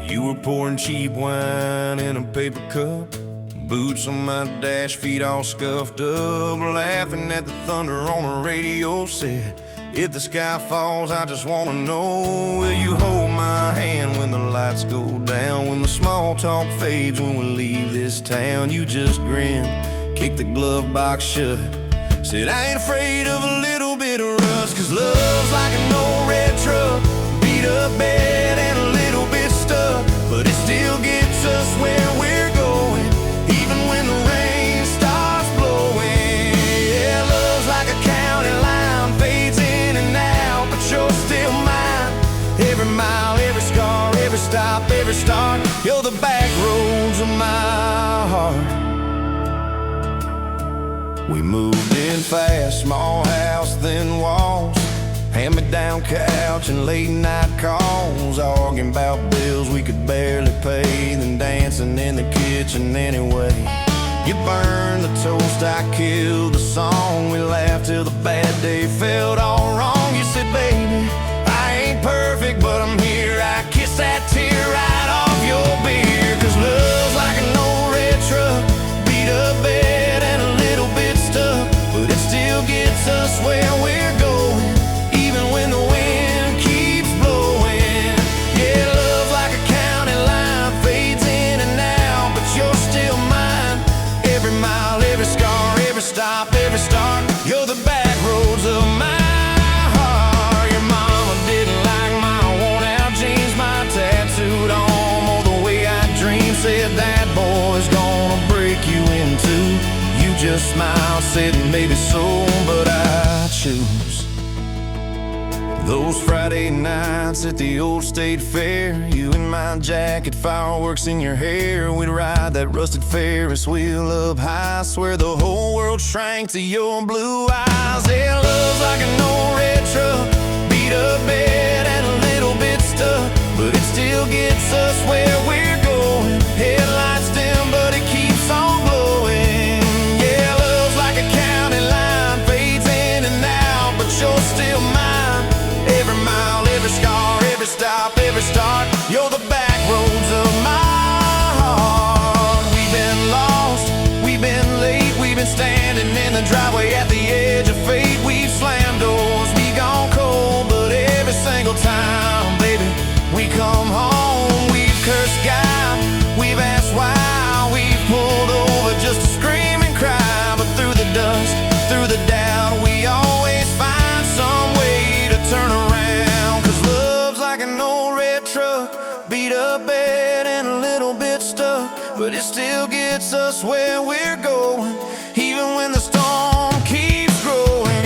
You were pouring cheap wine in a paper cup, boots on my dash, feet all scuffed up, laughing at the thunder on the radio set. If the sky falls, I just wanna know, will you hold my hand when the lights go down, when the small talk fades, when we leave this town? You just grin, kick the glove box shut, said I ain't afraid of a little bit of rust, 'cause love's like an old red truck, beat up bed and a little bit stuck, but it still gets us where we're going, even when the rain starts blowing. Yeah, love's like a county line, fades in and out, but you're still mine. Every mile, every scar, every stop, every start, you're the back roads of my heart. We moved in fast, small house, thin walls, hand-me-down couch and late-night calls, arguing about bills we could barely pay, then dancing in the kitchen anyway. You burned the toast, I killed the song, we laughed till the bad day felt all wrong. You said, baby, I ain't perfect, but I'm here. I kissed that tear right off your beer, 'cause love's like an old red truck, beat up bed and a little bit stuck, but it still gets us where we're going, even when the wind keeps blowing. Yeah, love's like a county line, fades in and out, but you're still mine. Every mile, every scar, every stop, every start, you're the back roads of my heart. Your mama didn't like my worn-out jeans, my tattooed arm, or the way I dream, said that boy's gonna break you in two. You just smiled, said maybe so, but I choose those Friday nights at the old state fair, you in my jacket, fireworks in your hair. We'd ride that rusted Ferris wheel up high, swear the whole world shrank to your blue eyes. Yeah, love's like an old red truck, beat up bed and a little bit stuck, but it still gets us where we're going. Headlights dim, but it keeps on glowing. Yeah, love's like a county line, fades in and out, but you're still mine. Every mile, every scar, every stop, every start, you're the back roads of my heart. We've been lost, we've been late, we've been standing in the driveway at the edge of fate. We've slammed doors, we gone cold, but every single time, baby, we come home. We've cursed God, we've asked why, we've pulled over just to scream and cry, but through the dust, through the doubt, we always find some way to turn around. 'Cause love's like an old red truck, beat up bed and a little bit stuck, but it still gets us where we're going, even when the storm keeps growing.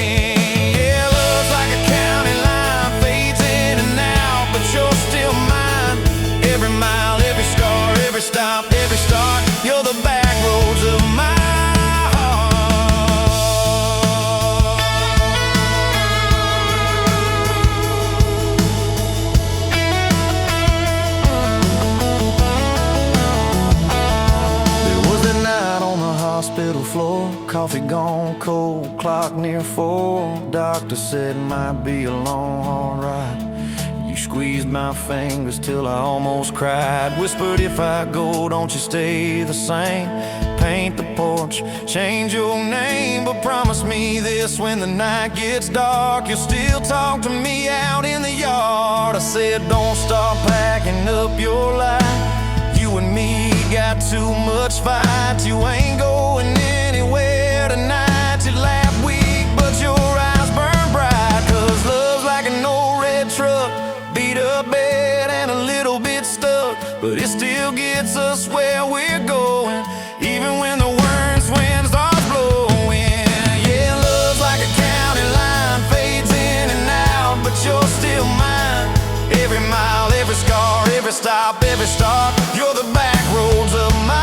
Yeah, love's like a county line, fades in and out, but you're still mine. Every mile, every scar, every stop, every start, you're the back roads of my hospital floor, coffee gone cold, clock near 4. Doctor said might be a long, hard ride. You squeezed my fingers till I almost cried. Whispered, if I go, don't you stay the same. Paint the porch, change your name, but promise me this, when the night gets dark, you'll still talk to me out in the yard. I said, don't stop packing up your life. You and me got too much fight. You ain't going anywhere tonight. You laugh weak, but your eyes burn bright. 'Cause love's like an old red truck, beat up bed and a little bit stuck, but it still gets us where we're going, even when the worst wind starts blowing. Yeah, love's like a county line, fades in and out, but you're still mine. Every mile, every scar, every stop, every start, you're the back roads of my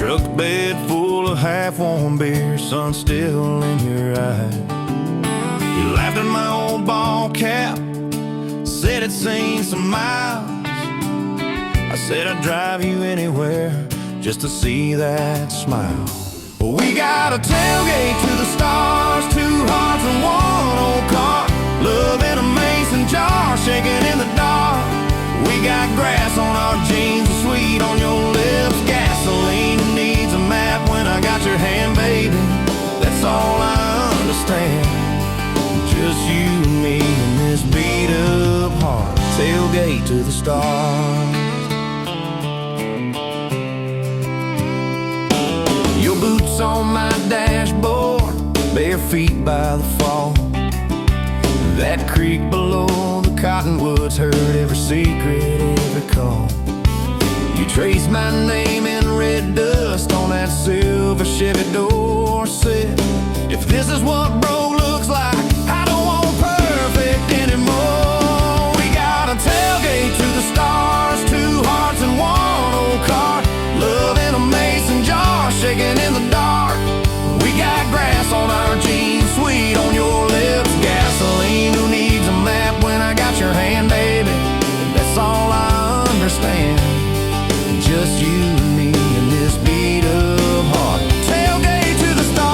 Truck bed full of half-warm beer, sun still in your eyes. You laughed at my old ball cap, said it's seen some miles. I said I'd drive you anywhere just to see that smile. We got a tailgate to the stars, 2 hearts and 1 old car. Love in a mason jar, shaking in the dark. We got grass on our jeans, and sweet on your lips. Gasoline who needs a map when I got your hand, baby. That's all I understand. Just you and me and this beat up heart. Tailgate to the stars. Your boots on my dashboard, bare feet by the fall. That creek below the cottonwoods heard every secret, every call. You traced my name in red dust on that silver Chevy Dorset. If this is what broke looks like, I don't want perfect anymore. We got a tailgate to the stars, 2 hearts and 1 old car. Love in a mason jar, shaking in the dark. We got grass on our jeans, sweet on your lips. Gasoline who needs a map when I got your hand, baby. That's all I understand. Just you and me and this beat up heart. Tailgate to the stars.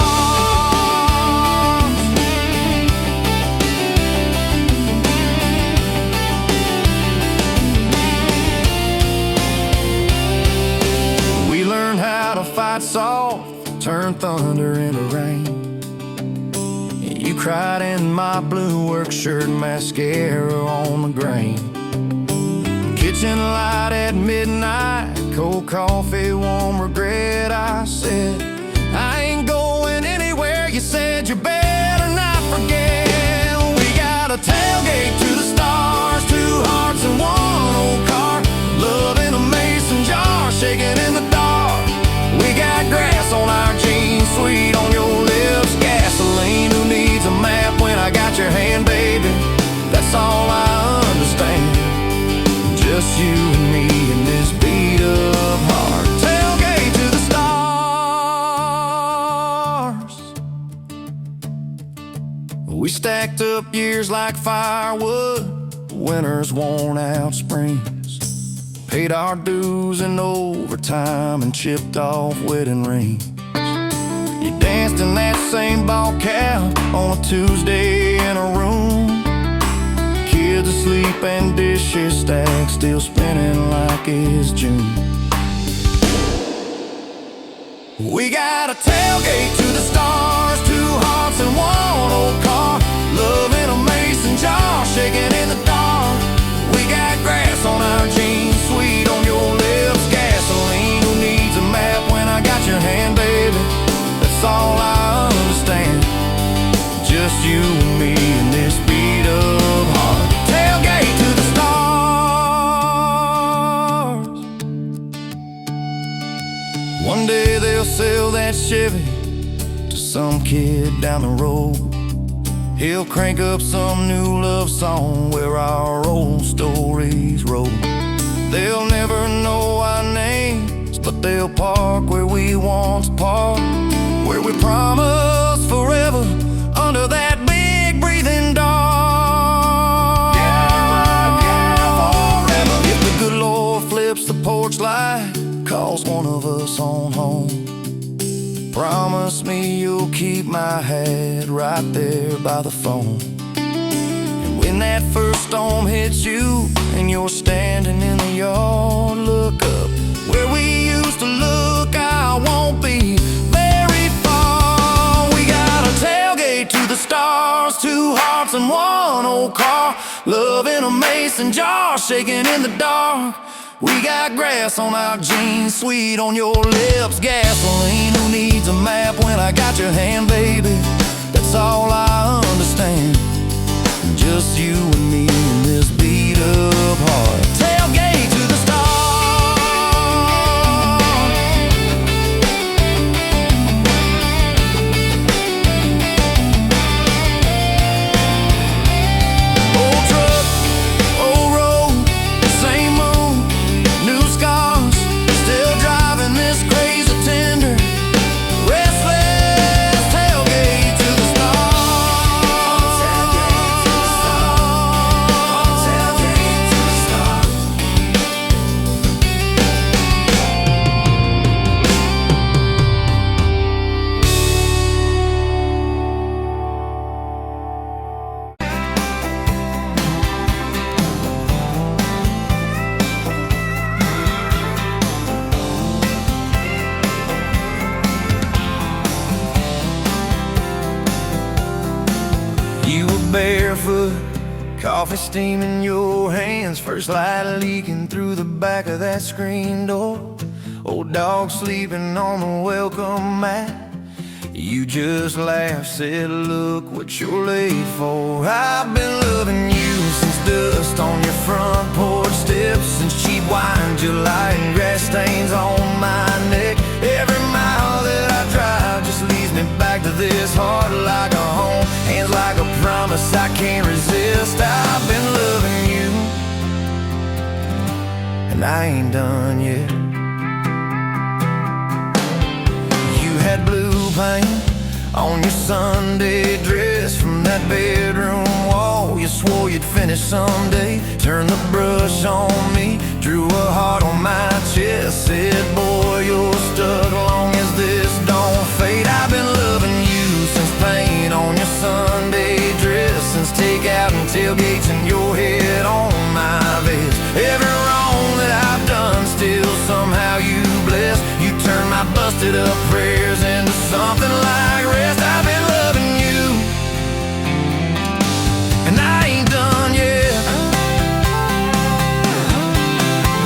We learned how to fight soft, turn thunder into rain. You cried in my blue work shirt, mascara on the grain. Kitchen light at midnight, cold coffee, warm regret. I said, I ain't going anywhere. You said, you better not forget. We got a tailgate to the stars, 2 hearts and 1 old car. Love in a mason jar, shaking in the dark. We got grass on our jeans, sweet on your lips. Gasoline who needs a map when I got your hand, baby. That's all I understand. Just you and me and this beat up heart. Tailgate to the stars. We stacked up years like firewood, winters worn out springs. Paid our dues in overtime and chipped off wedding rings. You danced in that same ball cap on a Tuesday in a room. Kids asleep and dishes stacked, still spinning like it's June. We got a tailgate to the stars, 2 hearts and 1 old car. Love in a mason jar, shaking in the dark. We got grass on our jeans, sweet on your lips. Gasoline who needs a map when I got your hand, baby. That's all I understand. Just you and me and this beat up heart. Tailgate to the stars. One day they'll sell that Chevy to some kid down the road. He'll crank up some new love song where our old stories roll. They'll never know our names, but they'll park where we once parked, where we promised forever under that big breathing dog. Yeah, forever. If the good Lord flips the porch light, calls one of us on home, promise me you'll keep my hat right there by the phone. And when that first storm hits you and you're standing in the yard, look up where we used to look. I won't be very far. We got a tailgate to the stars, 2 hearts and 1 old car. Love in a mason jar, shaking in the dark. We got grass on our jeans, sweet on your lips. Gasoline who needs a map when I got your hand, baby. That's all I understand. Just you and me in this beat up heart. Tailgate to the stars. Old truck, old road, same moon, new scars. Still driving this crazy 10 barefoot, coffee steam in your hands, first light leaking through the back of that screen door. Old dog sleeping on the welcome mat. You just laughed, said, look what you're late for. I've been loving you since dust on your front porch steps, since cheap wine, July, and grass stains on my neck. Every mile that I drive just leads me back to this heart like a home, hands like a promise I can't resist. I've been loving you, and I ain't done yet. You had blue paint on your Sunday dress from that bedroom wall. You swore you'd finish someday. Turned the brush on me, drew a heart on my chest, said, boy, you're stuck long as this don't fade. I've been loving you since paint on your Sunday dress, since takeout and tailgates and your head on my vest. Every wrong that I've done, still somehow you bless. You turn my busted up prayers into something like rest. I've been loving you, and I ain't done yet.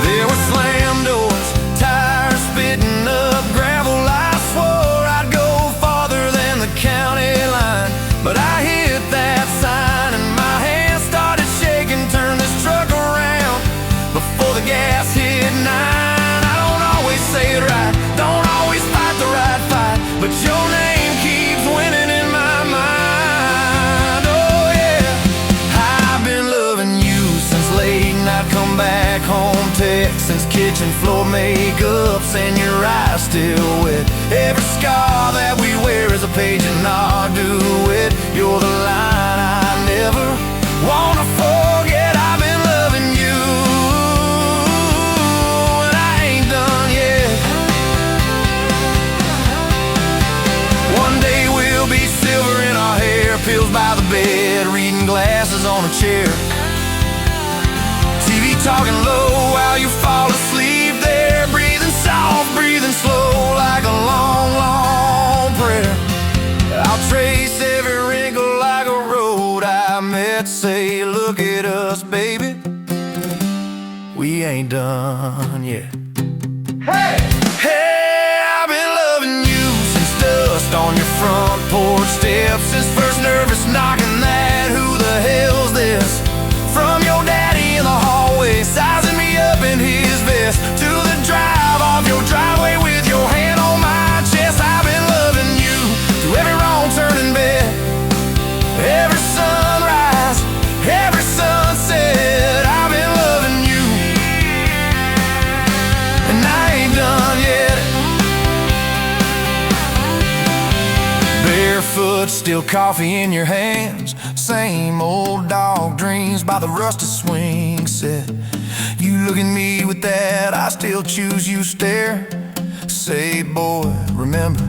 There were slam doors, tires spitting up gravel. I swore I'd go farther than the county line, but I hit that sign and my hands started shaking. Turn this truck around before the gas hit 9. I don't always say it right, don't always fight the right fight, but your name keeps winning in my mind. Oh yeah, I've been loving you since late night come back home text, since kitchen floor makeups and your eyes still wet. Every scar that we wear is a page in our duet. You're the line I never wanna forget. I've been loving you, and I ain't done yet. One day we'll be silver in our hair, pills by the bed, reading glasses on a chair, TV talking low while you fall asleep there, breathing soft, breathing slow like a long, long prayer. I'll trace every wrinkle like a road I met, say, look at us, baby, we ain't done yet. Hey! Hey, I've been loving you since dust on your front porch steps, since first nervous knocking that who the hell's this, from your daddy in the hallway sizing me up in his vest, to the drive off your driveway with your hand on my chest. I've been loving you through every wrong turn in bed, every sunrise, every sunset. I've been loving you, and I ain't done yet. Barefoot, still coffee in your hands, same old dog dreams by the rusted swing set. You look at me with that I still choose you stare, say, boy, remember,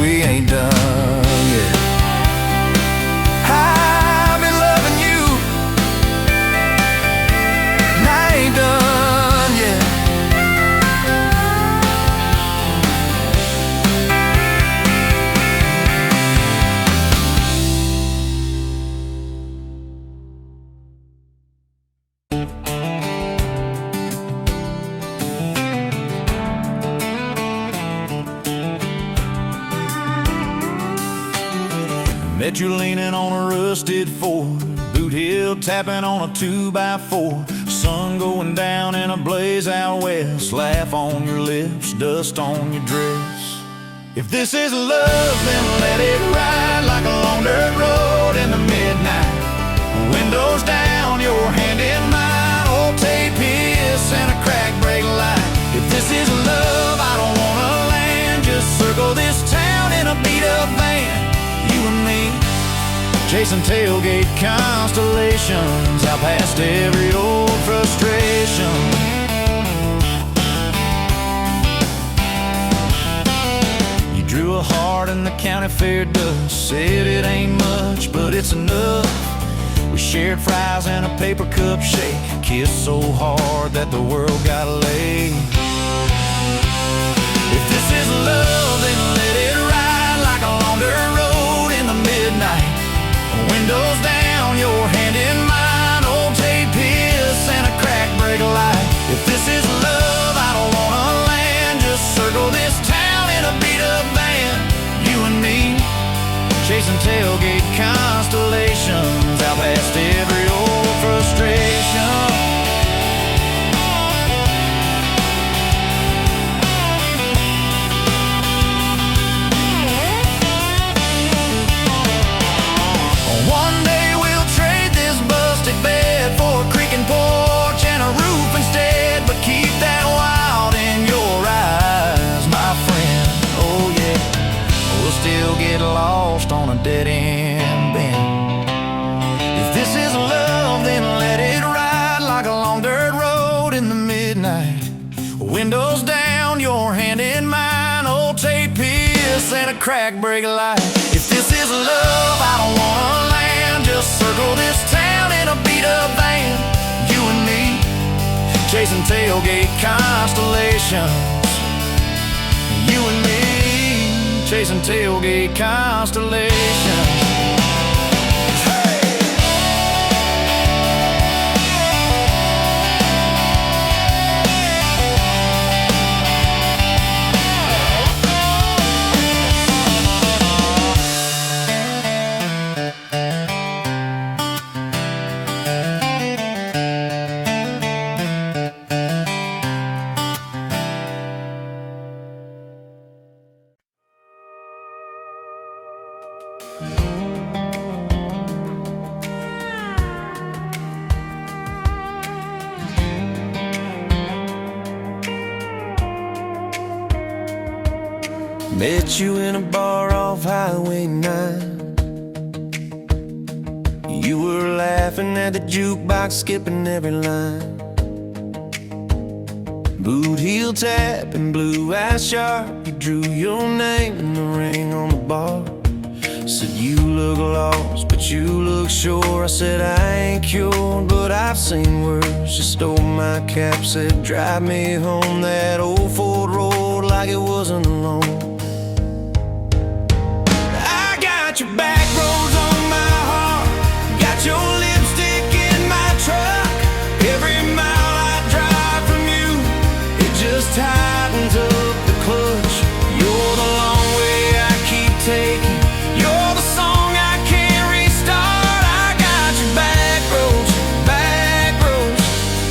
we ain't done yet. I've been loving you, and I ain't done yet. Met you leaning on a rusted Ford, boot heel tapping on a 2x4, sun going down in a blaze out west, laugh on your lips, dust on your dress. If this is love, then let it ride like a long dirt road in the midnight. Windows down, your hand in mine, old tape hiss and a crack brake light. If this is love, I don't wanna land, just circle this town in a beat up van. You and me, chasing tailgate constellations, out past every old frustration. You drew a heart in the county fair dust, said it ain't much, but it's enough. We shared fries and a paper cup shake, kissed so hard that the world got laid. If this is love, then let it ride like a long dirt road in the midnight. crack break light. If this is love, I don't wanna land. Just circle this town in a beat-up van. You and me, chasing tailgate constellations. You and me, chasing tailgate constellations. Met you in a bar off Highway 9. You were laughing at the jukebox, skipping every line. Boot heel tap and blue eyes sharp. You drew your name in the ring on the bar. Said you look lost, but you look sure. I said I ain't cured, but I've seen worse. You stole my cap, said drive me home that old Ford road like it wasn't alone. Your back roads on my heart, got your lipstick in my truck. Every mile I drive from you, it just tightens up the clutch. You're the long way I keep taking, you're the song I can't restart. I got your back roads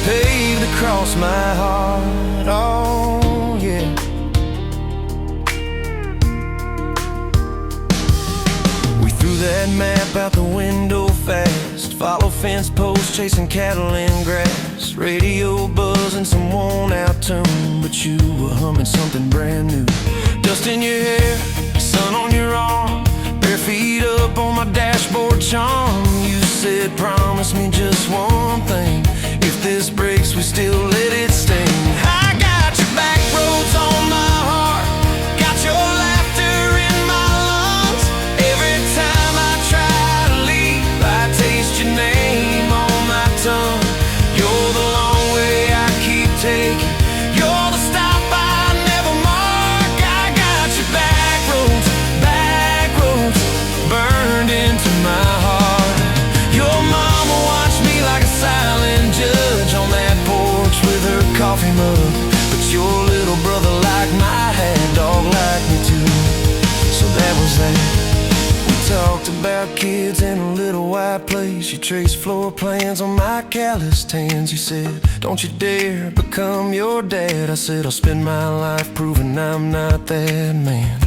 paved across my heart. Oh yeah. That map out the window fast, follow fence posts, chasing cattle in grass. Radio buzzing some worn out tune, but you were humming something brand new. Dust in your hair, sun on your arm, bare feet up on my dashboard charm. You said promise me just one thing, if this breaks we still let it sting. I got your back roads on my heart, got your laughter in my lungs. Every time I try to leave, I taste your name on my tongue. You're the long way I keep taking, you're the stop I never mark. I got your back roads burned into my heart. Your mama watched me like a silent judge on that porch with her coffee mug, but your little brother liked my hat, dog liked me too. So that was that. We talked about kids in a little white place. You traced floor plans on my calloused hands. You said, don't you dare become your dad. I said, I'll spend my life proving I'm not that man.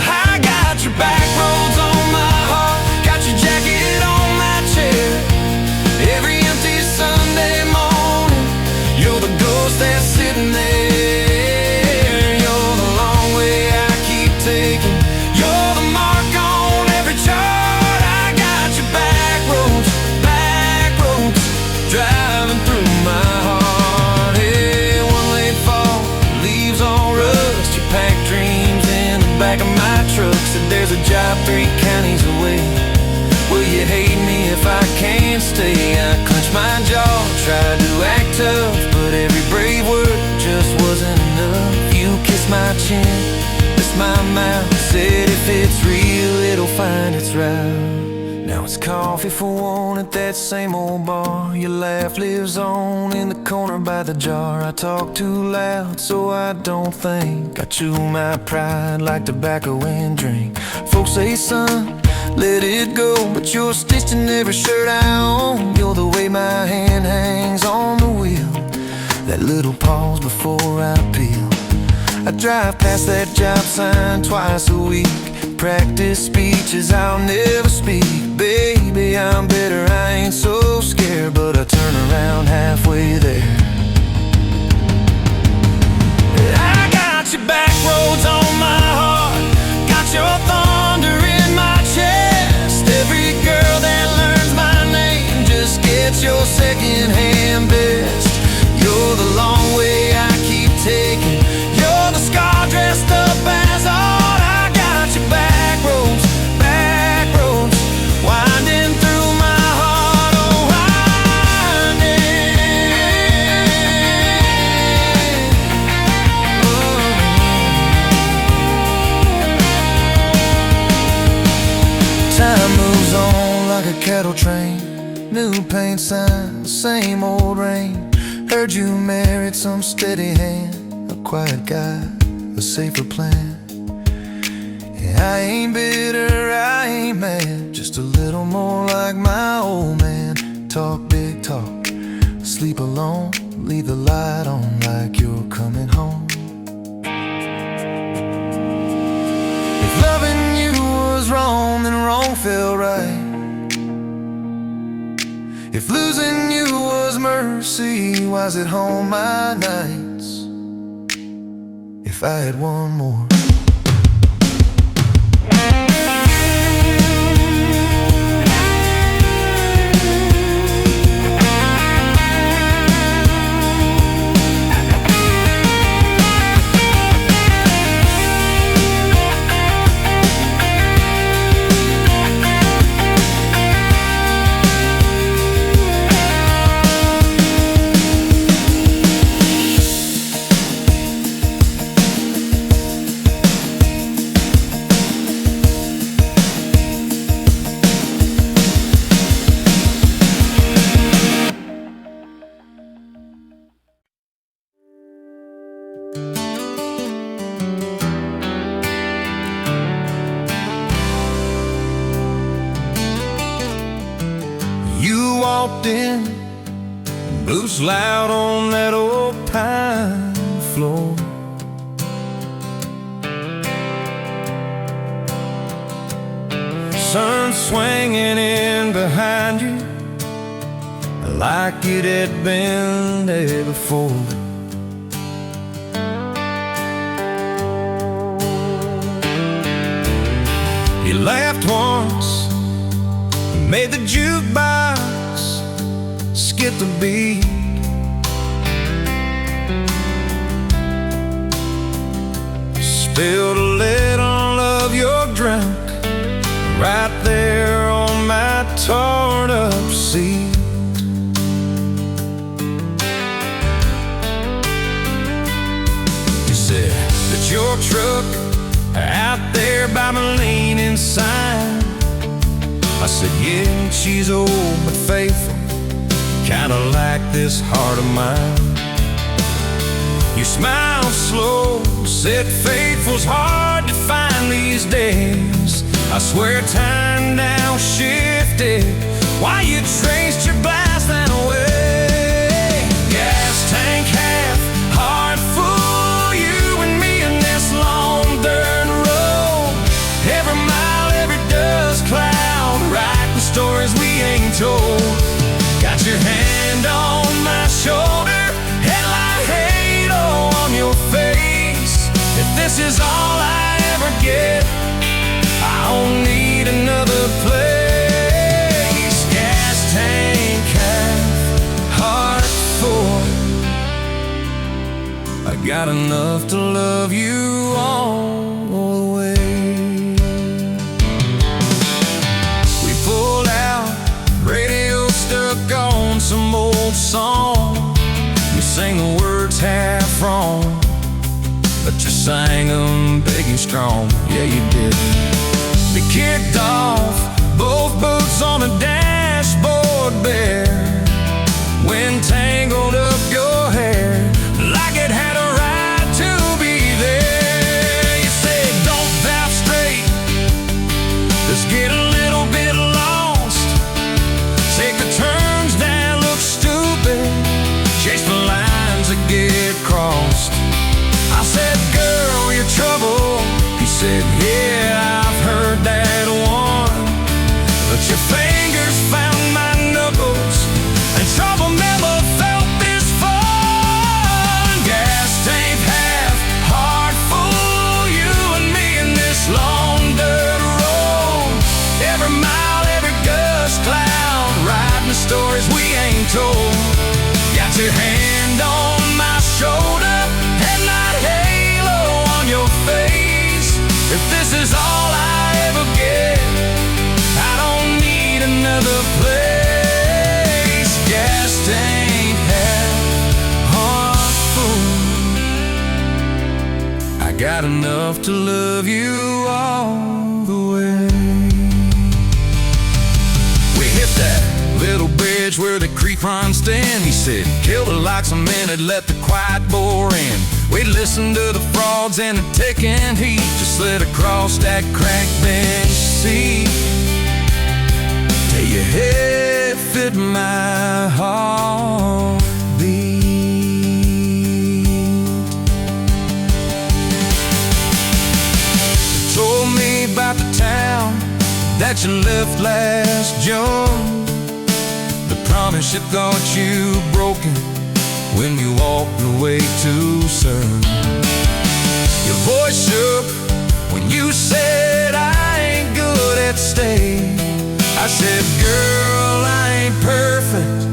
I got your back roads on my heart, got your jacket on my chair. Every empty Sunday morning, you're the ghost that's sitting there. You're the long way I keep taking, you're the mark on every chart. I got your back roads driving through my heart. Hey, one late fall, leaves all rust. You pack dreams in the back of my truck. Said there's a job 3 counties away. Will you hate me if I can't stay? I clenched my jaw, tried to act tough, but every brave word just wasn't enough. You kissed my chin, missed my mouth, said if it's real, it'll find its route. Now it's coffee for one at that same old bar. Your laugh lives on in the corner by the jar. I talk too loud, so I don't think. I chew my pride like tobacco and drink. Folks say, son, let it go, but you're stitched in every shirt I own. You're the way my hand hangs on the wheel, that little pause before I peel. I drive past that job sign twice a week, practice speeches I'll never speak. Baby, I'm better, I ain't so scared, but I turn around halfway there. I got your back roads on my heart, got your thunder in my chest. Every girl that learns my name just gets your second-hand best. You're the long way I keep taking, you're the scar dressed up as all. cattle train, new paint sign, same old rain. Heard you married some steady hand, a quiet guy, a safer plan. Yeah, I ain't bitter, I ain't mad, just a little more like my old man. Talk big talk, sleep alone, leave the light on like you're coming home. If loving you was wrong, then wrong felt right. If losing you was mercy, why's it home my nights? If I had one more. In, boots loud on that old pine floor. Sun swinging in behind you like it had been there before. You laughed once, made the jukebox skip the beat. Spilled a little of your drink right there on my torn up seat. You said that your truck out there by my leaning sign. I said, yeah, she's old but faithful, kinda like this heart of mine. You smiled slow, said faithful's hard to find these days. I swear time now shifted while you traced your blast that away. Gas tank half, heart full, you and me in this long dirt road. Every mile, every dust cloud, writing stories we ain't told. Got your hand on my shoulder, headlight halo on your face. If this is all I ever get, I don't need another place. Gas tank half, heart full, I got enough to love you all the way. We pulled out, radio stuck on some old song. You sang the words half wrong, but you sang them big and strong. Yeah, you did. We kicked off, both boots on the dashboard bare. Wind tangled up your hair like it had a right to be there. You said, don't drive straight, let's get a little bit lost. Take the turns that look stupid, chase the lines that get crossed. I said, girl, you're trouble. He said, yeah, I've heard that one. But your fingers found my knuckles, and trouble never felt this fun. Gas tank half, heart full, you and me in this long dirt road. Every mile, every gust cloud, riding the stories we ain't told. Got your hand on my shoulder, headlight halo on your face. If this is all I ever get, I don't need another place. Gas tank half, heart full, I got enough to love you all the way. We little bridge where the creek runs thin. He said, killed her like some men had let the quiet bore in. We'd listen to the frogs and the ticking heat, just slid across that cracked bench seat. Till your head fit my heartbeat. Told me about the town that you left last June, the promise you thought you broken when you walked away too soon. Your voice shook when you said, I ain't good at staying. I said, girl, I ain't perfect,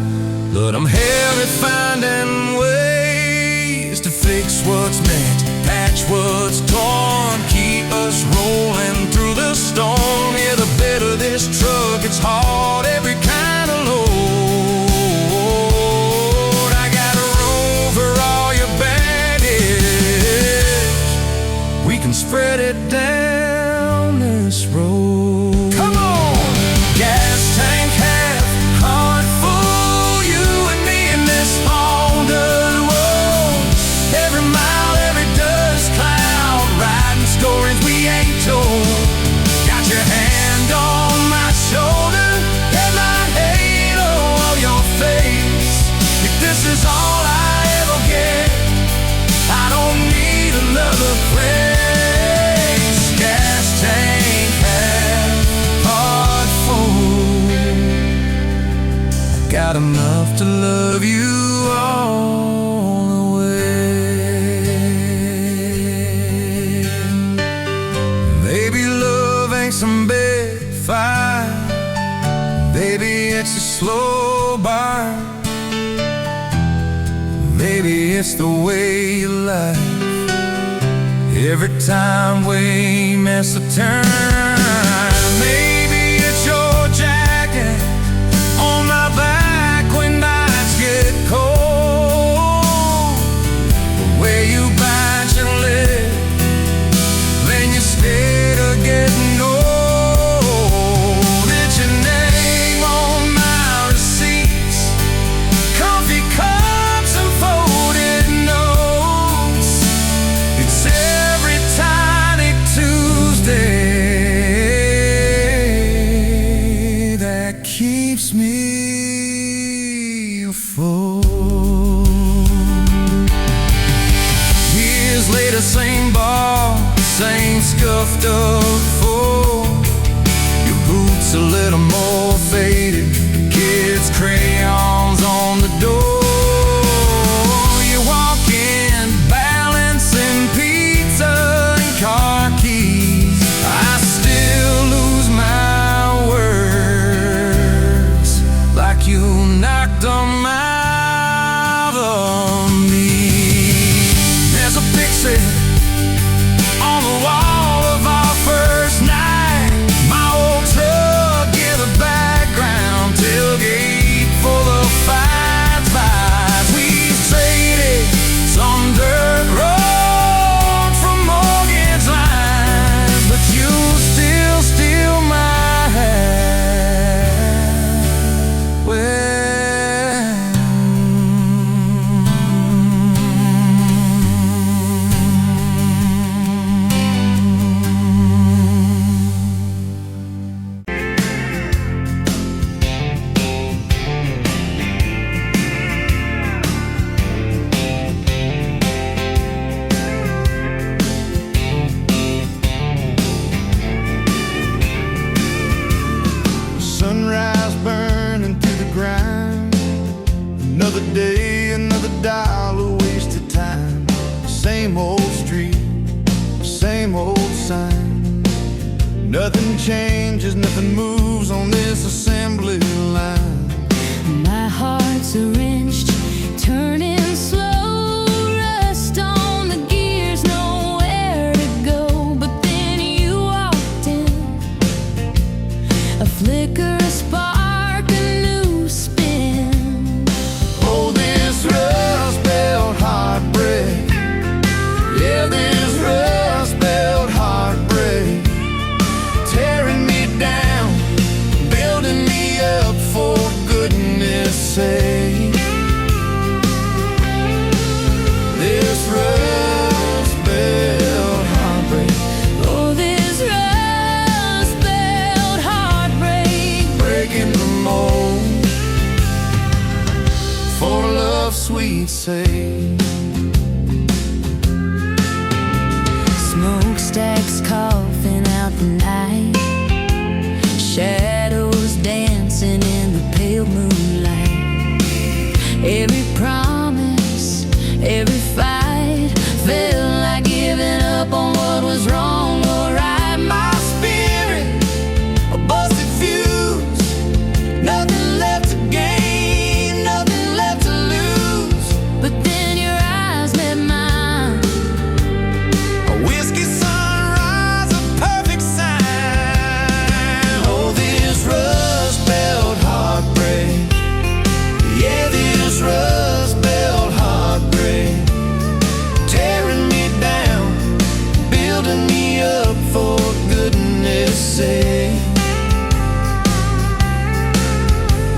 but I'm hell at finding ways to fix what's meant, patch what's torn, keep us rolling through the storm. Yeah, the bed of this truck, it's hard, every kind of load. I got room for all your baggage. We can spread it down this road. Come on! Gas tank half, heart full, you and me in this haunted world. Every mile, every dust cloud, riding stories we ain't told. Got your hand on my shoulder, headlight halo of your face. If this is all I ever get, I don't need another place. Gas tank half, heart full. Got enough to love you all the way. Maybe love ain't some big fight, baby, it's a slow burn. Maybe it's the way you lie every time we miss a turn. Maybe it's your jacket on my back when nights get cold, where you bite your lip, then you stay to getting old. It's your name on my receipts, coffee cups and folded notes. It's every tiny Tuesday that keeps me afloat. Years later, same bar, same scuffed up floor. Your boots a little more faded, kids' crayons on the door. You walk in, balancing pizza and car keys. I still lose my words, like you knocked them out of me. There's a picture on the wall of our first night. My old truck in the background, tailgate full of fights. We traded some dirt road for mortgage lines, but you still steal my hat. Well, sunrise burning through the grind. Another day, another dollar wasted time. Same old street, same old sign. Nothing changes, nothing moves on this assembly line. My heart's a wrenched, turning slow, rust on the gears, nowhere to go. But then you walked in, a flicker, a spark, a new spin. Oh, this rust belt heartbreak. Yeah, this rust belt heartbreak. Tearing me down, building me up for good smokestacks coughing out the night, shadows dancing in the pale moonlight. Every promise, every fight felt like giving up on what was wrong or right. My spirit, a busted fuse, nothing left to gain, nothing left to lose. But then your eyes met mine, A whiskey sunrise, a perfect sign. Oh, this rust belt heartbreak. Yeah, this rust belt heartbreak. Tearing me down, building me up for goodness sake.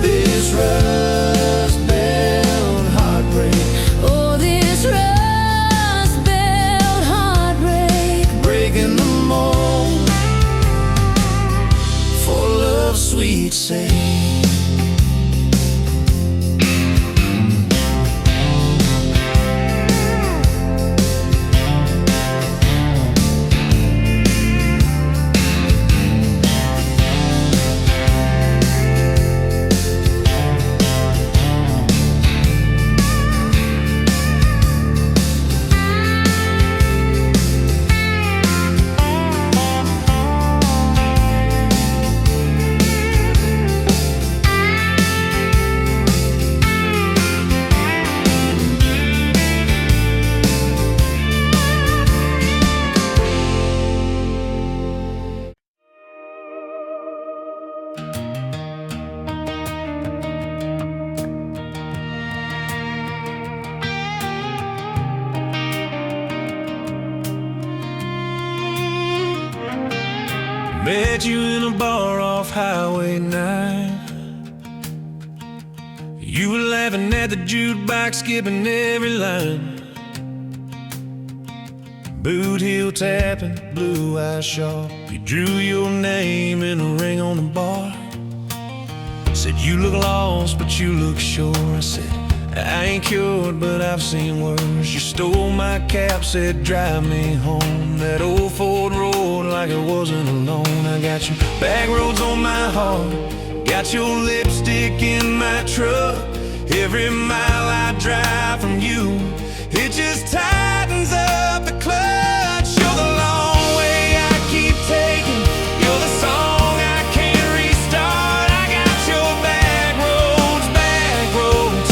This rust belt heartbreak. oh, this rust belt heartbreak. Breaking the mold for love's sweet sake. Met you in a bar off Highway 9. You were laughing at the jukebox, skipping every line. Boot heel tapping, blue eyes sharp. You drew your name in a ring on the bar. Said you look lost, but you look sure. I said, I ain't cured, but I've seen worse. You stole my cap, said drive me home. That old Ford road like it wasn't alone. I got you Backroads on my heart, got your lipstick in my truck. Every mile I drive from you, it just tightens up the clutch. You're the long way I keep taking, you're the song I can't restart. I got your backroads, backroads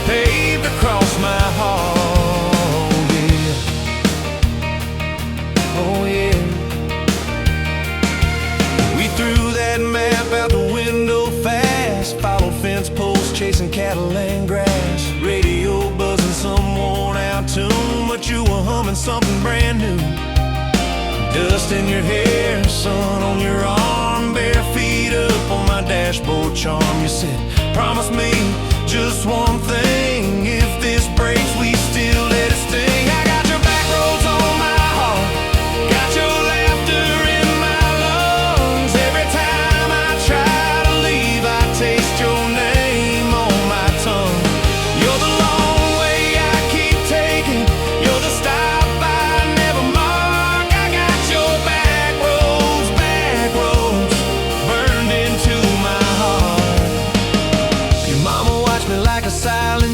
paved across my heart, yeah. Oh yeah. We threw that map out the window fast, followed fence posts, chasing cattle and grass. Radio buzzing some worn out tune, but you were humming something brand new. Dust in your hair, sun on your arm, bare feet up on my dashboard charm. You said, promise me just one thing, if this breaks we still let it sting. I got your backroads on my heart, got your laughter in my lungs. Every time I try to leave, I taste your name on my tongue. You're the long way I keep taking, you're the stop I never mark. I got your backroads, backroads burned into my heart. Your mama watched me like a silent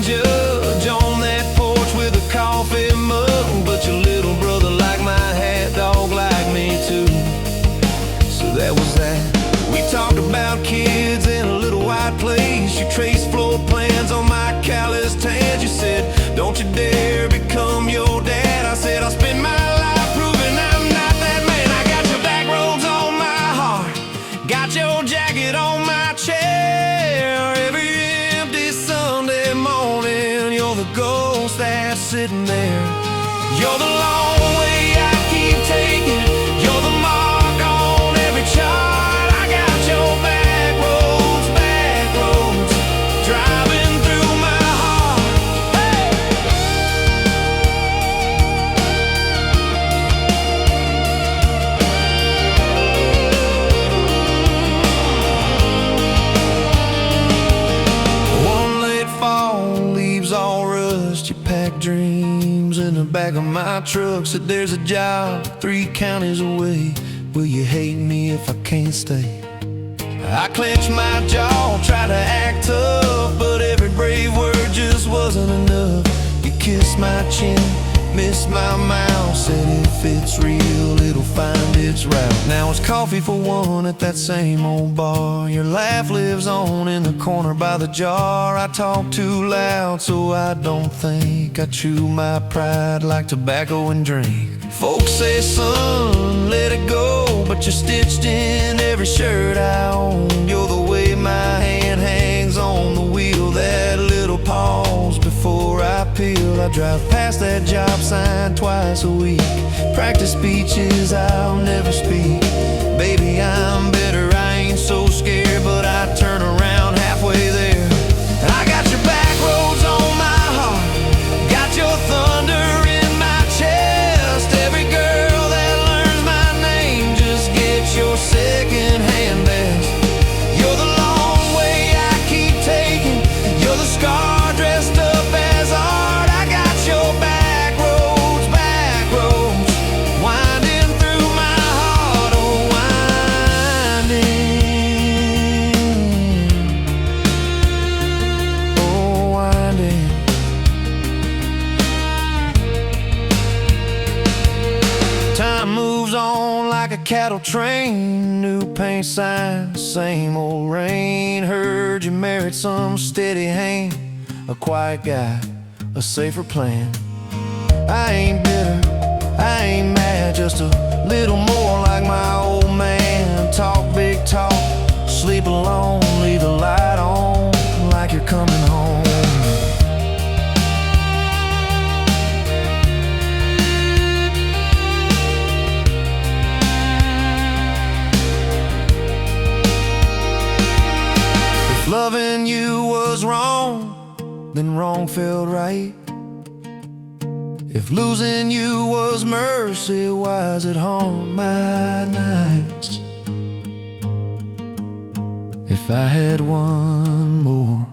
my truck, said there's a job 3 counties away. Will you hate me if I can't stay? I clenched my jaw, tried to act tough, but every brave word just wasn't enough. You kissed my chin, missed my mouth, said if it's real, it'll find its route. Now it's coffee for one at that same old bar. Your laugh lives on in the corner by the jar. I talk too loud, so I don't think. I chew my pride like tobacco and drink. Folks say, son, let it go, but you're stitched in every shirt I own. You're the way my hand hangs on the wheel, that little pause before I peel. I drive past that job sign twice a week, practice speeches I'll never speak. Baby, I'm better, I ain't so scared, but I turn around halfway there. I got your back roads on my heart, got your thunder in my chest. Every girl that learns my name just gets your second-hand best. You're the long way I keep taking, you're the scar dressed up as art. I got your back roads, winding through my heart, oh winding. Time moves on like a cattle train, new paint sign, same old rain. Heard you married some steady hand, a quiet guy, a safer plan. I ain't bitter, I ain't mad, just a little more like my old man. Talk big talk, sleep alone, leave the light on like you're coming home. If loving you was wrong, then wrong felt right. If losing you was mercy, why is it haunt my nights? If I had one more.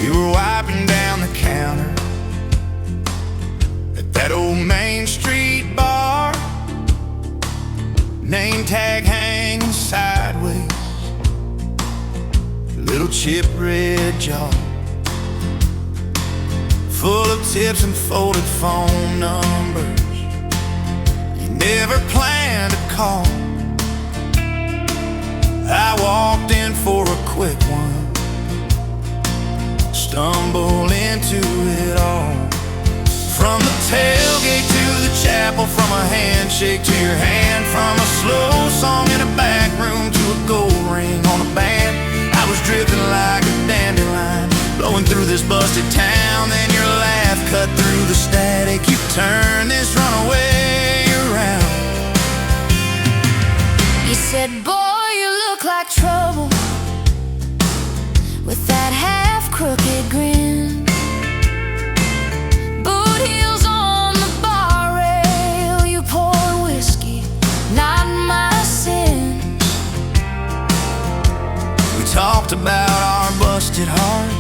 You were wiping down the counter at that old Main Street bar, name tag hanging sideways, little chip red jaw, full of tips and folded phone numbers you never planned to call. I walked in for a quick one, stumble into it all. From the tailgate to the chapel, from a handshake to your hand, from a slow song in a back room to a gold ring on a band. I was drifting like a dandelion, blowing through this busted town. Then your laugh cut through the static, you turned this runaway around. You said, boy, you look like trouble, with that half-crooked grin. Boot heels on the bar rail, you poured whiskey, not my sin. We talked about our busted hearts,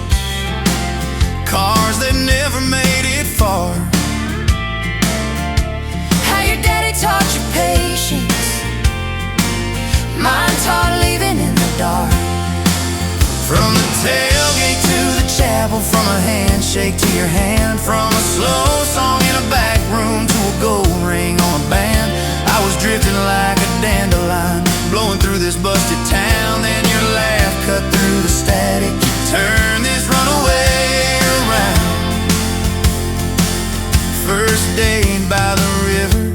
cars that never made it far, How your daddy taught you patience, mine taught leaving in the dark. from the tailgate to the chapel, from a handshake to your hand, from a slow song in a back room to a gold ring on a band. I was drifting like a dandelion, blowing through this busted town. Then your laugh cut through the static, you turned this runaway around. First date by the river,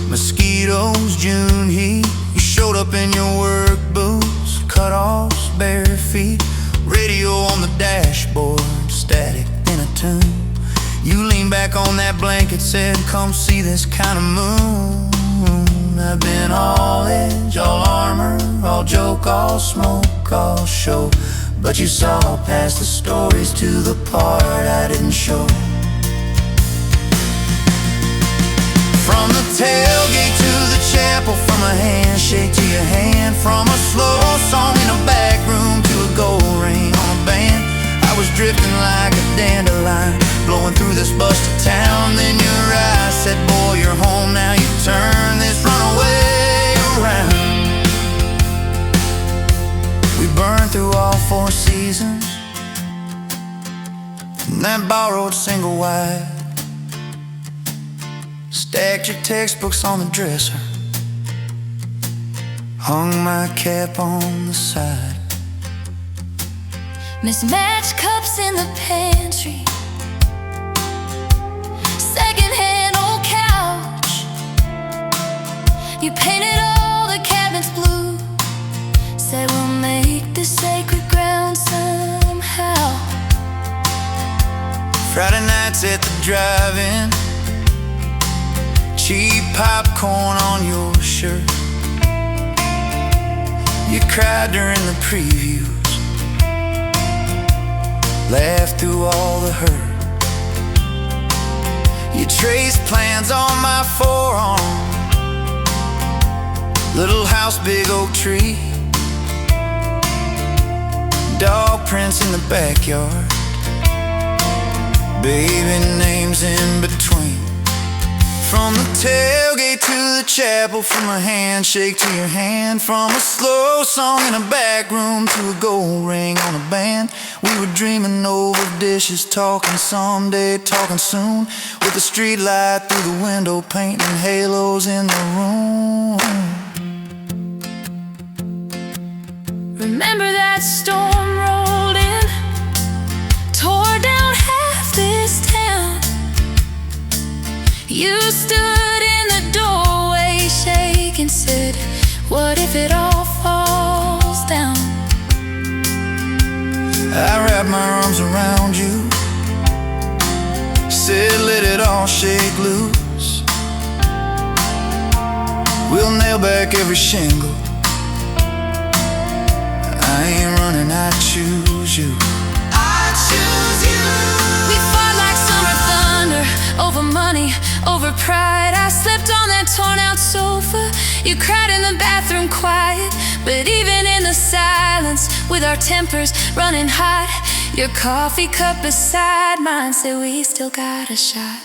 mosquitoes, June heat. You showed up in your work boots, cut-offs, bare feet, radio on the dashboard, static in a tune. You leaned back on that blanket, said, come see this kind of moon. I've been all edge, all armor, all joke, all smoke, all show, but you saw past the stories to the part I didn't show. From the tailgate to the chapel, from a handshake to your hand, from a slow song in a back room to a gold ring on a band. I was drifting like a dandelion, blowing through this busted town. Then your eyes said, boy, you're home now. You turn this runaway around. We burned through all 4 seasons in that borrowed single wide. Stacked your textbooks on the dresser, hung my cap on the side. Mismatched cups in the pantry, secondhand old couch. You painted all the cabinets blue, said we'll make this sacred ground somehow. Friday nights at the drive-in, cheap popcorn on your shirt. You cried during the previews, laughed through all the hurt. You traced plans on my forearm, little house, big oak tree, dog prints in the backyard, baby names in between. From the tailgate to the chapel, from a handshake to your hand, from a slow song in a back room to a gold ring on a band. We were dreaming over dishes, talking someday, talking soon, with the street light through the window, painting halos in the room. Remember that storm rolled in, tore down half this town. You stood in the doorway shaking, said, what if it all falls down? I wrapped my arms around you, said let it all shake loose. We'll nail back every shingle. I ain't running, I choose you. I choose you. We fought like summer thunder, over money, over pride. I slept on that torn out sofa. You cried in the bathroom quiet, but even in the silence, with our tempers running hot, your coffee cup beside mine said we still got a shot.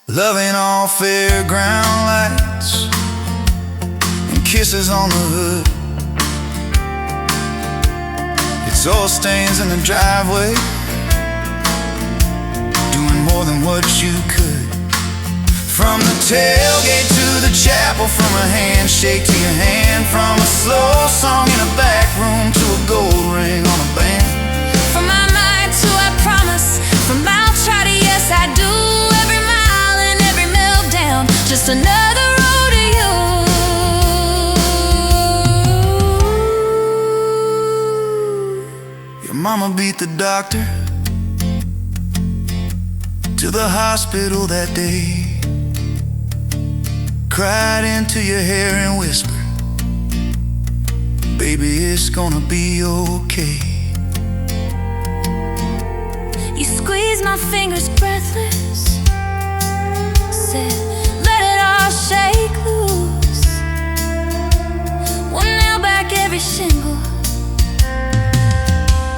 Loving all fairground lights and kisses on the hood. It's oil stains in the driveway, doing more than what you could. From the tailgate to the chapel, from a handshake to your hand, from a slow song in a back room to a gold ring on a band. From my mind to I promise, from I'll try to yes I do, every mile and every meltdown, just another rodeo. Your mama beat the doctor to the hospital that day, cried into your hair and whispered, baby, it's gonna be okay. You squeezed my fingers breathless, said, let it all shake loose. We'll nail back every shingle.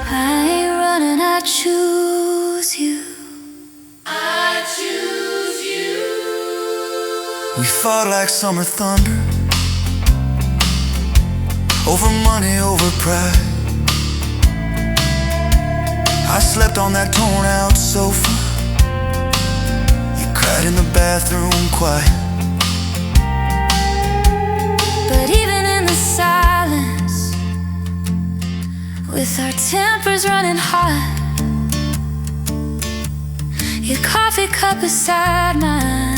I ain't running, I choose you. I choose you. We fought like summer thunder, over money, over pride. I slept on that torn out sofa. You cried in the bathroom quiet. But even in the silence, with our tempers running hot, your coffee cup beside mine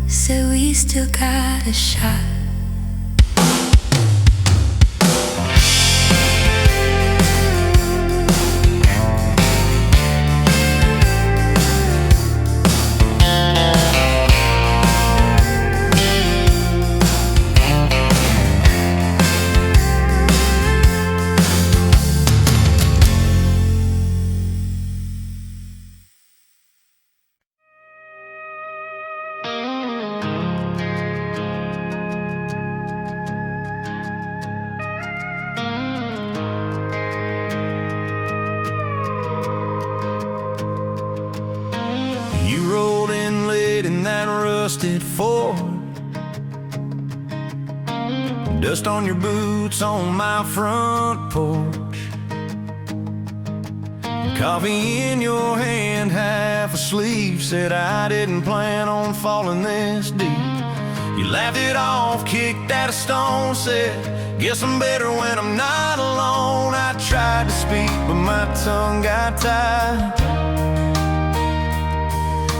said we still got a shot. You rolled in late in that rusted Ford, dust on your boots on my front porch, coffee in your hand, half asleep. Said I didn't plan on falling this deep. You laughed it off, kicked at a stone, said, guess I'm better when I'm not alone. I tried to speak, but my tongue got tied,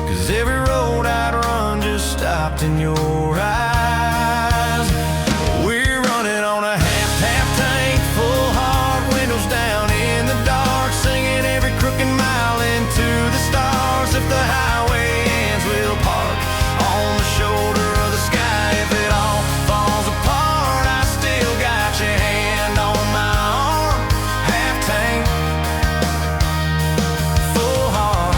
'cause every road I'd run just stopped in your eyes. We're running on a half tank, full heart, windows down in the dark, singing every crooked mile into the stars. If the highway ends, we'll park on the shoulder of the sky. If it all falls apart, I still got your hand on my arm. Half tank, full heart.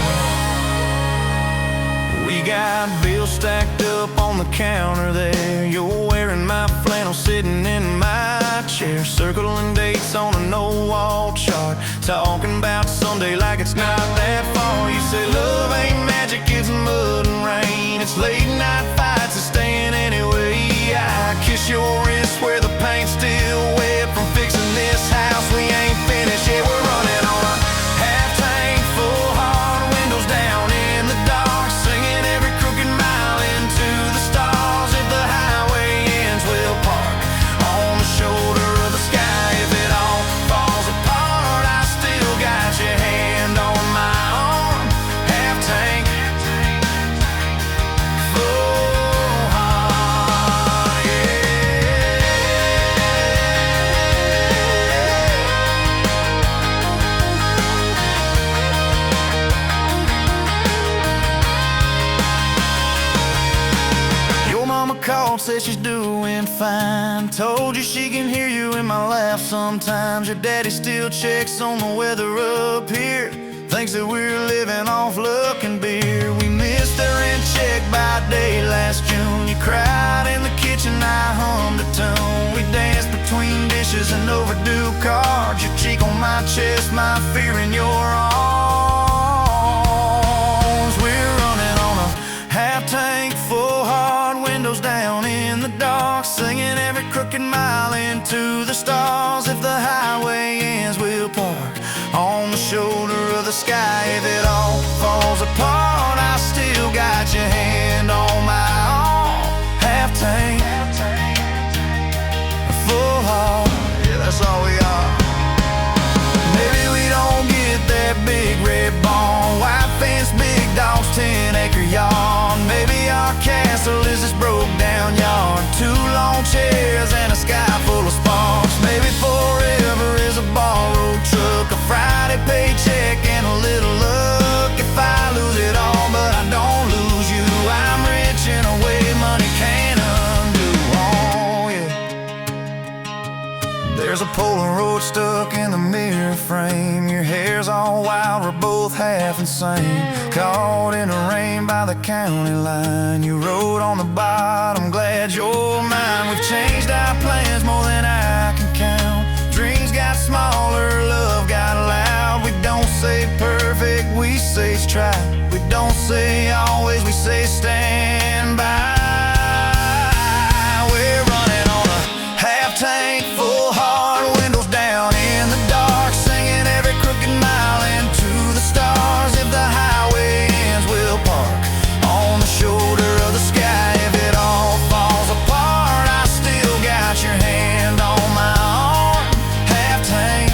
We got bills stacked up on the counter there. You're wearing my flannel, sitting in my chair, circling dates on a no-wall chart, talking about someday like it's not that far. You say love ain't magic, it's mud and rain. It's late night fights and staying anyway. I kiss your wrist where the paint's still wet from fixing this house. We ain't finished yet. We're running on a half tank, full heart, windows down in the dark, singing every crooked mile into the stars. If the highway ends, we'll park on the shoulder of the sky. If it all falls apart, I still got your hand on my arm. Half tank, full heart, yeah. Your mama called, said she's doing fine. Told you she can hear you in my laugh sometimes. Your daddy still checks on the weather up here, thinks that we're living off luck and beer. We missed our rent check by day last June. You cried in the kitchen, I hummed a tune. We danced between dishes and overdue cards. Your cheek on my chest, my fear in your arms. We're running on a half tank, full heart, windows down in the dark, singing every crooked mile into the stars. If the highway ends, we'll park on the shoulder of the sky. If it all falls apart, I still got your hand on my arm. Half tank, full heart, yeah, that's all we are. Maybe we don't get that big red barn, white fence, big dogs, 10-acre yard. Maybe our castle is this broke down yard, 2 long chairs and a sky full of sparks. Maybe forever is a borrowed truck, a Friday paycheck and a little luck. If I lose it all but I don't lose you, I'm rich in a way money can't undo. Oh yeah. There's a Polaroid stuck in the mirror frame. Your hair's all wild, we're both half insane. Caught in the rain by the county line. You wrote on the bottom, glad you're mine. We've changed our plans more than I can count. Dreams got smaller, love got loud. We don't say perfect, we say try. We don't say always, we say stand by. We're running on a half tank, full heart, windows down in the dark, singing every crooked mile into the stars. If the highway ends, we'll park on the shoulder of the sky. If it all falls apart, I still got your hand on my arm. Half tank,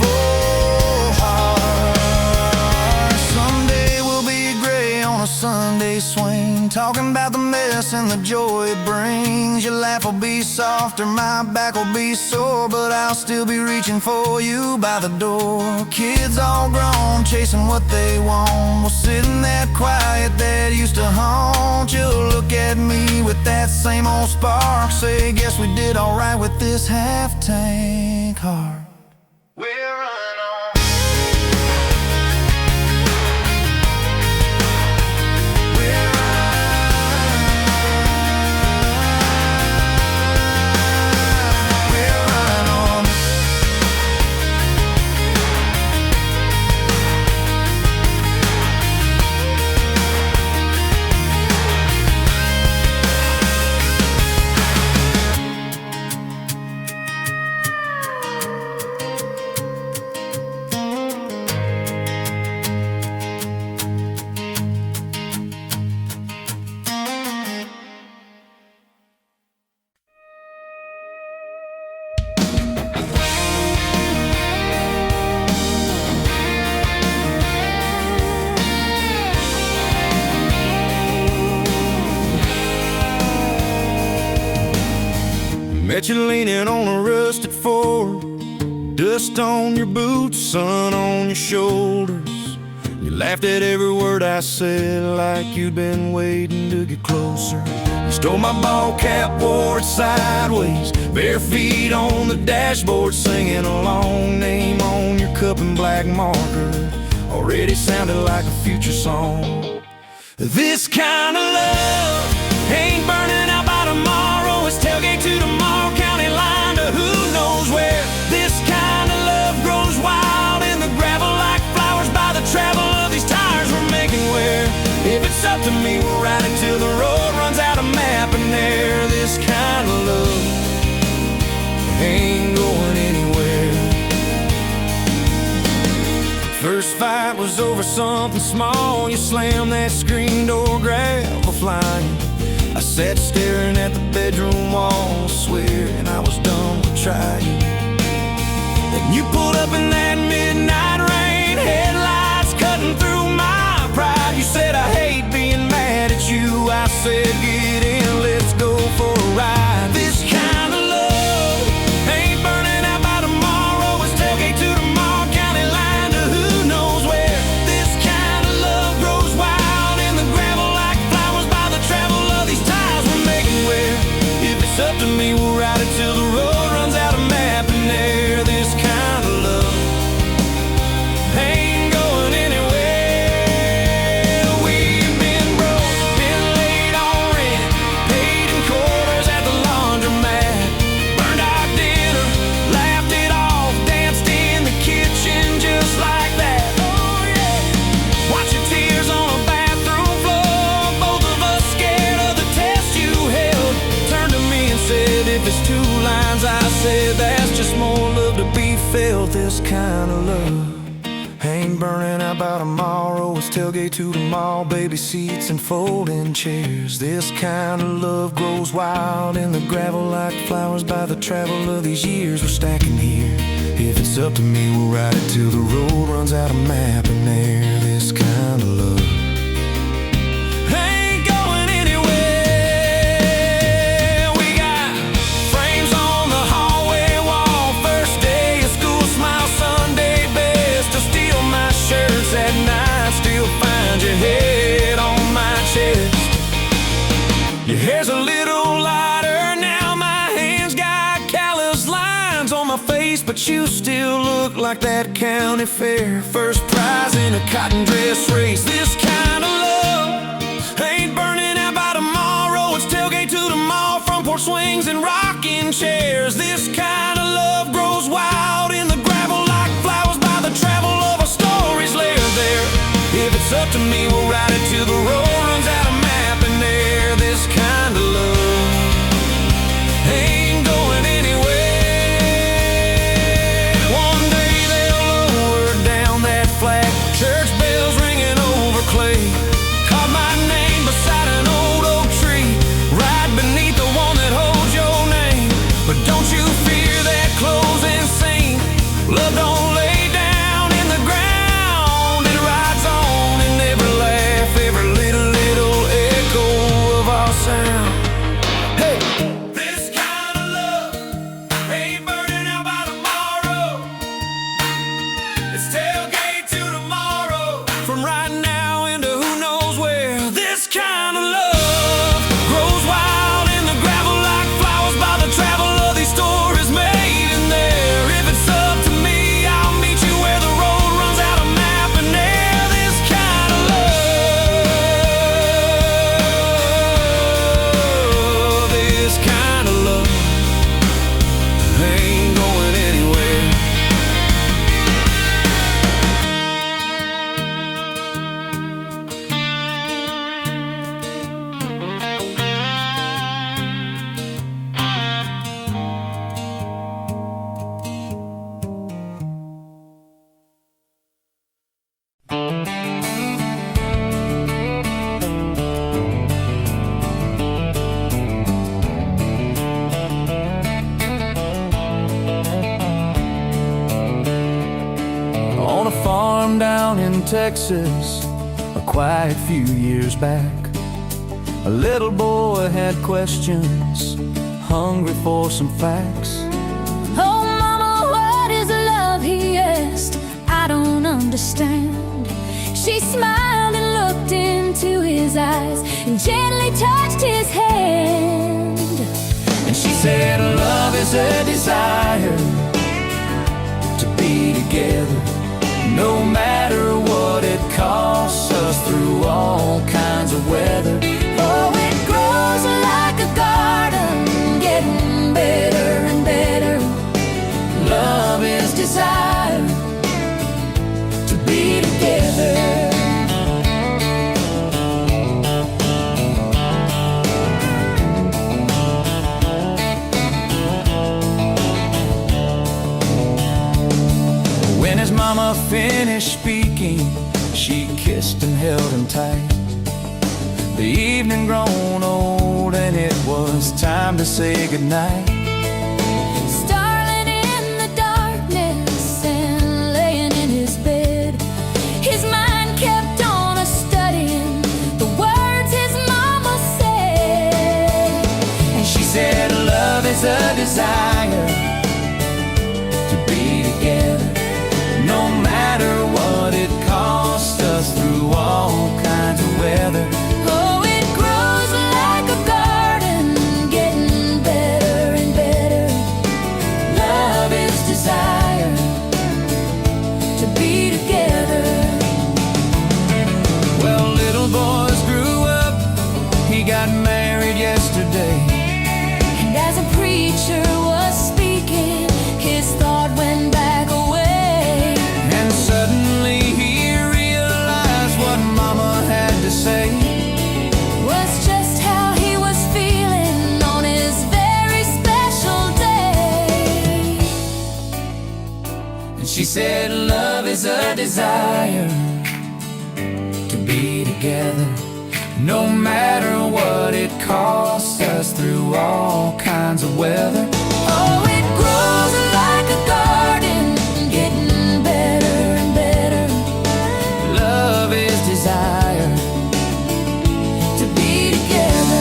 full heart. Someday we'll be gray on a Sunday swing, talking about the mess and the joy it brings. Your laugh will be softer, my back will be sore, but I'll still be reaching for you by the door. Kids all grown, chasing what they want. We'll sit in that quiet that used to haunt. You'll look at me with that same old spark, say, guess we did alright with this half tank heart. We're running on. We're running Met you leaning on a rusted Ford, dust on your boots, sun on your shoulders. You laughed at every word I said like you'd been waiting to get closer. You stole my ball cap, wore it sideways, bare feet on the dashboard, singing a long name on your cup in black marker. Already sounded like a future song. This kind of love ain't burning out by tomorrow. It's tailgate to tomorrow, county line to who knows where. This kind of love grows wild in the gravel like flowers by the travel of these tires we're making wear. If it's up to me, we'll ride it till the road runs out of map and air. This kind of love ain't going anywhere. First fight was over something small. You slammed that screen door, gravel flying. I sat staring at the bedroom wall, swearing I was done with trying. Then you pulled up in that midnight rain, headlights cutting through my pride. You said, I hate being mad at you. I said, get in, let's go for a ride. This kind of love ain't burning out by tomorrow. It's tailgate to tomorrow, county line to who knows where. This kind of love grows wild in the gravel like flowers by the travel of these tires we're making wear. If it's up to me, we'll ride it till the road runs out of map and air. This kind of love ain't going anywhere. We've been broke, been late on rent, paid in quarters at the laundromat, burned our dinner, laughed it off, danced in the kitchen just like that. Oh yeah. Watch your tears on a bathroom floor, both of us scared of the test you held. Turned to me and said, if it's two lines, I said, that's just more love to be felt. This kind of love ain't burning out by tomorrow. It's tailgate to tomorrow, baby seats and folding chairs. This kind of love grows wild in the gravel like flowers by the travel of these years we're stacking here. If it's up to me, we'll ride it till the road runs out of map and air. This kind of love ain't going anywhere. We got frames on the hallway wall, first day of school, smile Sunday best. Still steal my shirts at night, still find your head on my chest. Your hair's a little lighter now, my hands got callous lines on my face, but you still look like that county fair first prize in a cotton dress race. This kind of love ain't burning out by tomorrow. It's tailgate to tomorrow, front porch swings and rocking chairs. This kind of love grows wild in the gravel like flowers by the travel of our stories layered there. If it's up to me, we'll ride it till the road runs out of map and air. This kind of love ain't going anywhere. One day they'll lower down that flag, church bells ringing over clay. Carve my name beside an old oak tree, right beneath the one that holds your name. But don't you fear that closing scene. Love don't lay down in the ground, it rides on and never laugh. Every little echo of our sound. Hey, this kind of love ain't burning out by tomorrow. It's tailgate to tomorrow, from right now into who knows where. This kind of love grows wild in the gravel like flowers by the travel of these stories made in there. If it's up to me, I'll meet you where the road runs out of map and air. This kind of love, this kind of love ain't going anywhere. On a farm down in Texas, a quiet few years back, a little boy had questions hungry for some facts. Oh, Mama, what is love, he asked. I don't understand. She smiled and looked into his eyes and gently touched his hand. And she said, love is a desire to be together, no matter what it costs us, through all kinds of weather. Oh, it grows like a garden, getting better and better. Love is desire to be together. When his mama finished speaking, she kissed and held him tight. The evening grown old and it was time to say goodnight. Starling in the darkness and laying in his bed, his mind kept on a-studying the words his mama said. And she said, love is a desire to be together, no matter what it costs us, through all kinds of weather. Oh, it grows like a garden, getting better and better. Love is desire To be together. Well, little boys grew up, he got married yesterday. And as a preacher was speaking, his thought went back away. And suddenly he realized what Mama had to say. Was just how he was feeling on his very special day. And she said, love is a desire to be together, no matter what it costs us, through all kinds of weather. Oh, it grows like a garden, getting better and better. Love is desire To be together.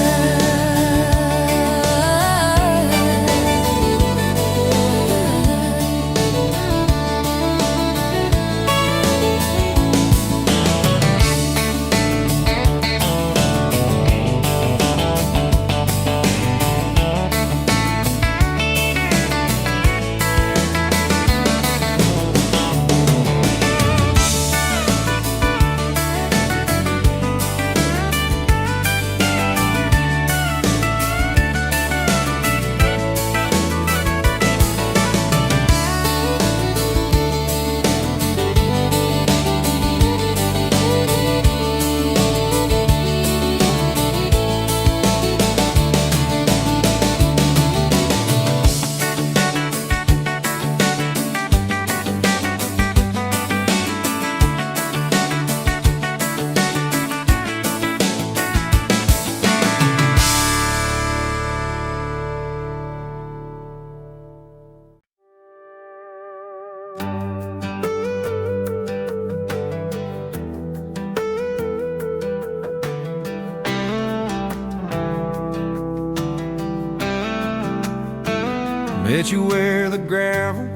Met you where the gravel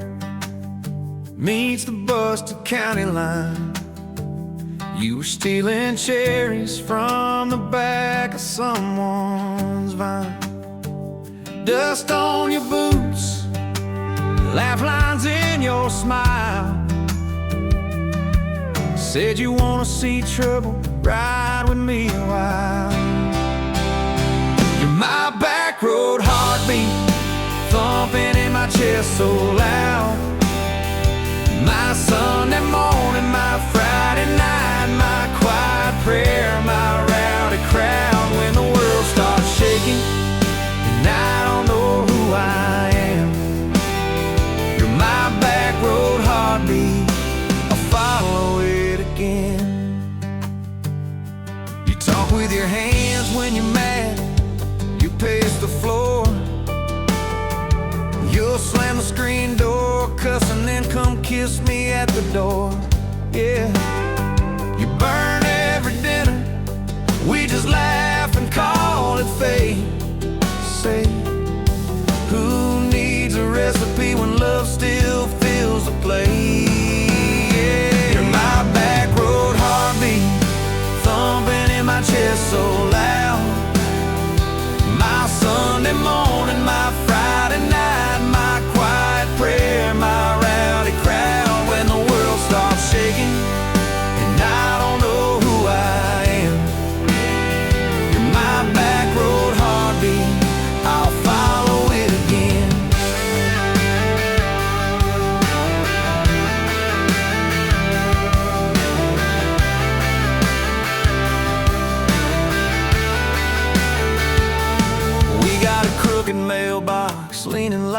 meets the Buster County line. You were stealing cherries from the back of someone's vine. Dust on your boots, laugh lines in your smile. Said you wanna see trouble, ride with me a while. You're my back road heartbeat, thumping in my chest so loud. My Sunday morning, my Friday night, my quiet prayer, my rowdy crowd. When the world starts shaking and I don't know who I am, you're my back road heartbeat, I'll follow it again. You talk with your hands when you're mad, you pace the floor. You'll slam the screen door, cuss, and then come kiss me at the door. Yeah, you burn every dinner, we just laugh and call it fate. Say,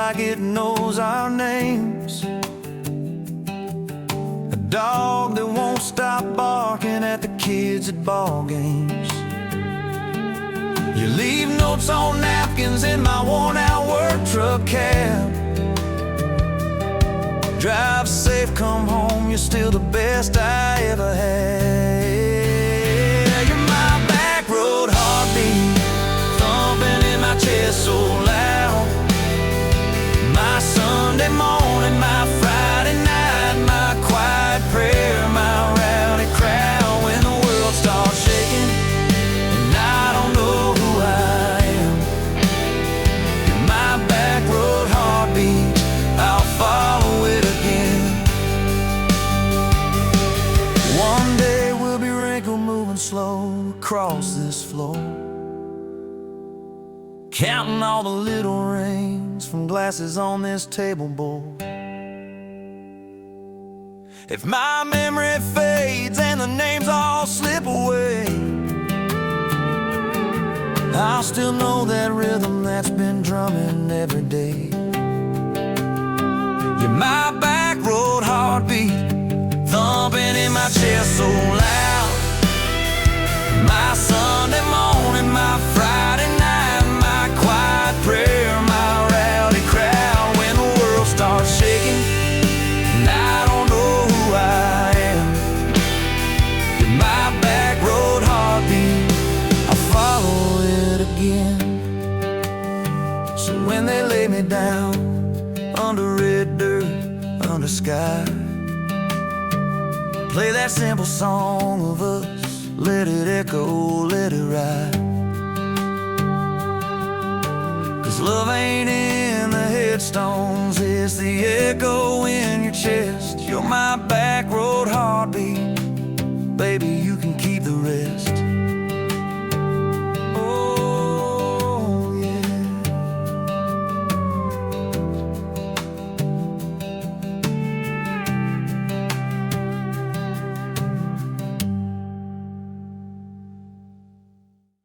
like it knows our names. A dog that won't stop barking at the kids at ball games. You leave notes on napkins in my worn-out work truck cab. Drive safe, come home, you're still the best I ever had. You're my back road heartbeat, thumping in my chest so loud. My Sunday morning, my Friday night, my quiet prayer, my rowdy crowd. When the world starts shaking and I don't know who I am, you're my back road heartbeat, I'll follow it again. One day we'll be wrinkled, moving slow across this floor, counting all the little rings from glasses on this table board. If my memory fades and the names all slip away, I'll still know that rhythm that's been drumming every day. You're my back road heartbeat, thumping in my chest so loud. My Sunday morning, my Friday night, my quiet prayer, my rowdy crowd. When the world starts shaking and I don't know who I am, you're my back road heartbeat, I'll follow it again. So when they lay me down under red dirt, under sky, play that simple song of us, let it echo, let it ride. 'Cause love ain't in the headstones, it's the echo in your chest. You're my back road heartbeat,